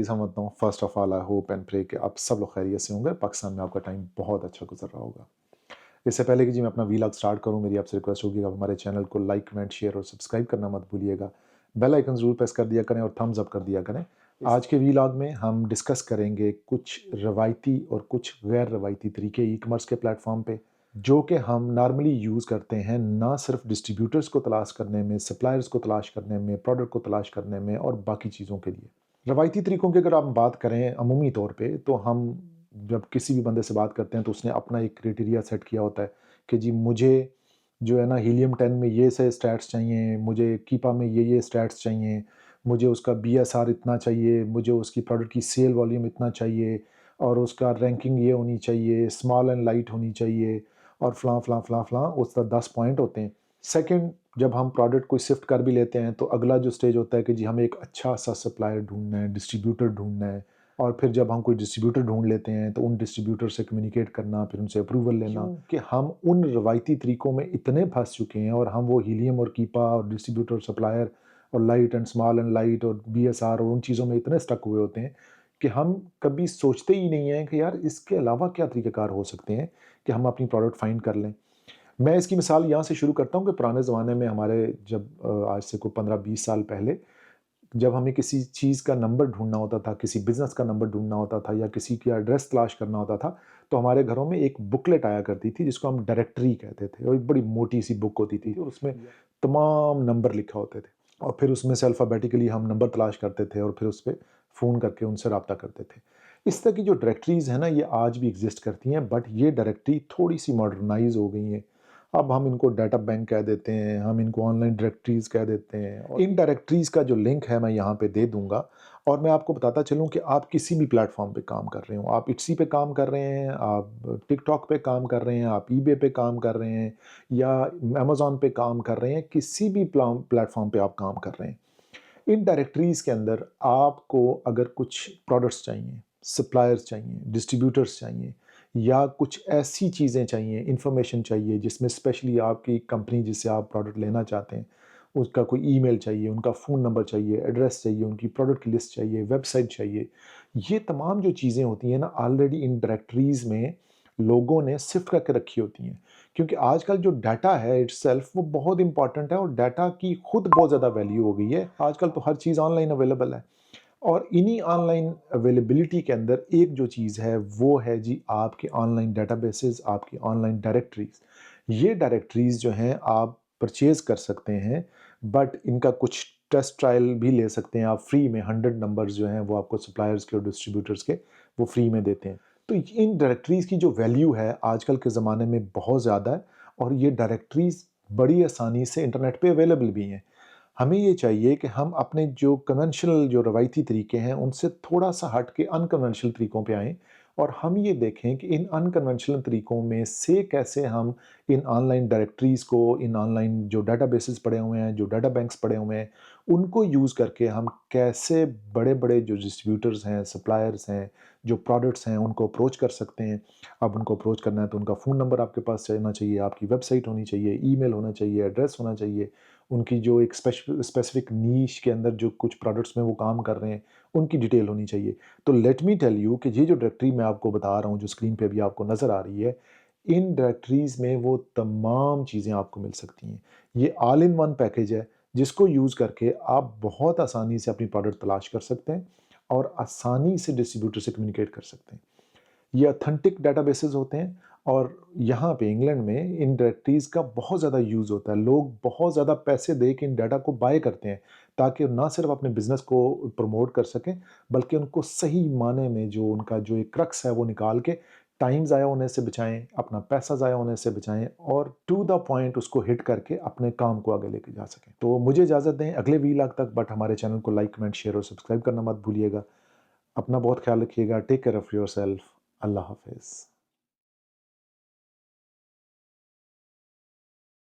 समझता हूँ। First of all I hope and pray कि आप सब लोग खैरियत से होंगे। पाकिस्तान में आपका टाइम बहुत अच्छा गुजर रहा होगा। इससे पहले कि जी मैं अपना वीलॉग स्टार्ट करूँ, मेरी आपसे रिक्वेस्ट होगी कि आप हमारे चैनल को लाइक, कमेंट, शेयर और सब्सक्राइब करना मत भूलिएगा। बेल आइकन ज़रूर प्रेस कर दिया करें और थम्स अप कर दिया करें। आज के वीलॉग में हम डिस्कस करेंगे कुछ रवायती और कुछ गैर रवायती तरीके ई कॉमर्स के प्लेटफॉर्म पे, जो कि हम नॉर्मली यूज़ करते हैं ना सिर्फ डिस्ट्रीब्यूटर्स को तलाश करने में, सप्लायर्स को तलाश करने में, प्रोडक्ट को तलाश करने में और बाकी चीज़ों के लिए। रवायती तरीकों की अगर आप बात करें अमूमी तौर पे, तो हम जब किसी भी बंदे से बात करते हैं तो उसने अपना एक क्राइटेरिया सेट किया होता है कि जी मुझे जो है ना हीलियम 10 में ये से स्टैट्स चाहिए, मुझे कीपा में ये स्टैट्स चाहिए, मुझे उसका बीएसआर इतना चाहिए, मुझे उसकी प्रोडक्ट की सेल वॉल्यूम इतना चाहिए और उसका रैंकिंग ये होनी चाहिए, स्मॉल एंड लाइट होनी चाहिए और फ़लाँ फ़लाँ फ़लाँ फ़लाँ उसका 10 पॉइंट होते हैं। सेकंड, जब हम प्रोडक्ट को शिफ्ट कर भी लेते हैं तो अगला जो स्टेज होता है कि जी हमें एक अच्छा सा सप्लायर ढूँढना है, डिस्ट्रीब्यूटर ढूँढना है और फिर जब हम कोई डिस्ट्रीब्यूटर ढूँढ लेते हैं तो उन डिस्ट्रीब्यूटर से कम्युनिकेट करना, फिर उनसे अप्रूवल लेना कि हम उन रवायती तरीकों में इतने फँस चुके हैं और हम वो हीलियम और कीपा और डिस्ट्रीब्यूटर, सप्लायर और light and small and light और बीएसआर और उन चीज़ों में इतने स्टक हुए होते हैं कि हम कभी सोचते ही नहीं हैं कि यार इसके अलावा क्या तरीक़ेकार हो सकते हैं कि हम अपनी प्रोडक्ट फाइंड कर लें। मैं इसकी मिसाल यहाँ से शुरू करता हूँ कि पुराने ज़माने में हमारे जब आज से कोई 15-20 साल पहले जब हमें किसी चीज़ का नंबर ढूँढना होता था, किसी बिज़नेस का नंबर ढूँढना होता था या किसी की एड्रेस तलाश करना होता था, तो हमारे घरों में एक बुकलेट आया करती थी जिसको हम डायरेक्टरी कहते थे और एक बड़ी मोटी-सी बुक होती थी और उसमें तमाम नंबर लिखे होते थे और फिर उसमें से अल्फ़ाबेटिकली हम नंबर तलाश करते थे और फिर उस पे फ़ोन करके उनसे राब्ता करते थे। इस तरह की जो डायरेक्टरीज़ हैं ना, ये आज भी एग्ज़िस्ट करती हैं, बट ये डायरेक्टरी थोड़ी-सी मॉडर्नाइज़ हो गई हैं। अब हम इनको डाटा बैंक कह देते हैं, हम इनको ऑनलाइन डायरेक्टरीज़ कह देते हैं और इन डायरेक्टरीज़ का जो लिंक है मैं यहाँ पे दे दूँगा और मैं आपको बताता चलूँ कि आप किसी भी प्लेटफ़ॉर्म पे काम कर रहे हो, आप इट्सी पे काम कर रहे हैं, आप टिकटॉक पे काम कर रहे हैं, आप ईबे पे काम कर रहे हैं या अमेज़न पे काम कर रहे हैं, किसी भी प्लेटफ़ॉर्म पे आप काम कर रहे हैं। इन डायरेक्टरीज़ के अंदर आपको अगर कुछ प्रोडक्ट्स चाहिए, सप्लायर्स चाहिए, डिस्ट्रीब्यूटर्स चाहिए या कुछ ऐसी चीज़ें चाहिए, इन्फॉर्मेशन चाहिए जिसमें स्पेशली आपकी कंपनी जिससे आप प्रोडक्ट लेना चाहते हैं, उसका कोई ईमेल चाहिए, उनका फ़ोन नंबर चाहिए, एड्रेस चाहिए, उनकी प्रोडक्ट की लिस्ट चाहिए, वेबसाइट चाहिए। ये तमाम जो चीज़ें होती हैं ना, ऑलरेडी इन डायरेक्टरीज़ में लोगों ने सिफ़्ट करके रखी होती हैं। क्योंकि आजकल जो डाटा है इटसेल्फ वो बहुत इंपॉर्टेंट है और डाटा की खुद बहुत ज़्यादा वैल्यू हो गई है। आजकल तो हर चीज़ ऑनलाइन अवेलेबल है और इन्हीं ऑनलाइन अवेलेबिलिटी के अंदर एक जो चीज़ है वो है जी आपके ऑनलाइन डेटाबेसेस, आपकी ऑनलाइन डायरेक्टरीज़। ये डायरेक्टरीज़ जो हैं आप परचेज़ कर सकते हैं, बट इनका कुछ टेस्ट ट्रायल भी ले सकते हैं आप फ्री में। 100 नंबर्स जो हैं वो आपको सप्लायर्स के और डिस्ट्रीब्यूटर्स के वो फ्री में देते हैं। तो इन डायरेक्टरीज़ की जो वैल्यू है आजकल के ज़माने में बहुत ज़्यादा है और ये डायरेक्टरीज़ बड़ी आसानी से इंटरनेट पे अवेलेबल भी हैं। हमें ये चाहिए कि हम अपने जो कन्वेंशनल जो रवायती तरीके हैं उनसे थोड़ा-सा हट के अनकन्वेंशनल तरीकों पे आएँ और हम ये देखें कि इन अनकन्वेंशनल तरीकों में से कैसे हम इन ऑनलाइन डायरेक्टरीज़ को, इन ऑनलाइन जो डेटाबेसेस पड़े हुए हैं, जो डाटा बैंक्स पड़े हुए हैं, उनको यूज़ करके हम कैसे बड़े-बड़े जो डिस्ट्रीब्यूटर्स हैं, सप्लायर्स हैं, जो प्रोडक्ट्स हैं, उनको अप्रोच कर सकते हैं। अब उनको अप्रोच करना है तो उनका फ़ोन नंबर आपके पास रहना चाहिए, आपकी वेबसाइट होनी चाहिए, ईमेल होना चाहिए, एड्रेस होना चाहिए, उनकी जो एक स्पेसिफिक नीश के अंदर जो कुछ प्रोडक्ट्स में वो काम कर रहे हैं, उनकी डिटेल होनी चाहिए। तो लेट मी टेल यू कि ये जो डायरेक्टरी मैं आपको बता रहा हूँ, जो स्क्रीन पे अभी आपको नज़र आ रही है, इन डायरेक्टरीज़ में वो तमाम चीज़ें आपको मिल सकती हैं। ये ऑल इन वन पैकेज है, जिसको यूज़ करके आप बहुत आसानी से अपनी प्रोडक्ट तलाश कर सकते हैं और आसानी से डिस्ट्रीब्यूटर से कम्युनिकेट कर सकते हैं। ये ऑथेंटिक डेटाबेसेस होते हैं और यहाँ पे इंग्लैंड में इन डायरेक्टरीज़ का बहुत ज़्यादा यूज़ होता है। लोग बहुत ज़्यादा पैसे दे के इन डाटा को बाय करते हैं, ताकि ना सिर्फ़ अपने बिज़नेस को प्रमोट कर सकें, बल्कि उनको सही मायने में जो उनका जो एक क्रक्स है वो निकाल के टाइम ज़ाया होने से बचाएँ, अपना पैसा ज़ाया होने से बचाएँ और टू द पॉइंट उसको हिट करके अपने काम को आगे लेके जा सकें। तो मुझे इजाज़त दें अगले वीलॉग तक, बट हमारे चैनल को लाइक, कमेंट, शेयर और सब्सक्राइब करना मत भूलिएगा। अपना बहुत ख्याल रखिएगा। Take care of yourself. अल्लाह हाफ़िज़।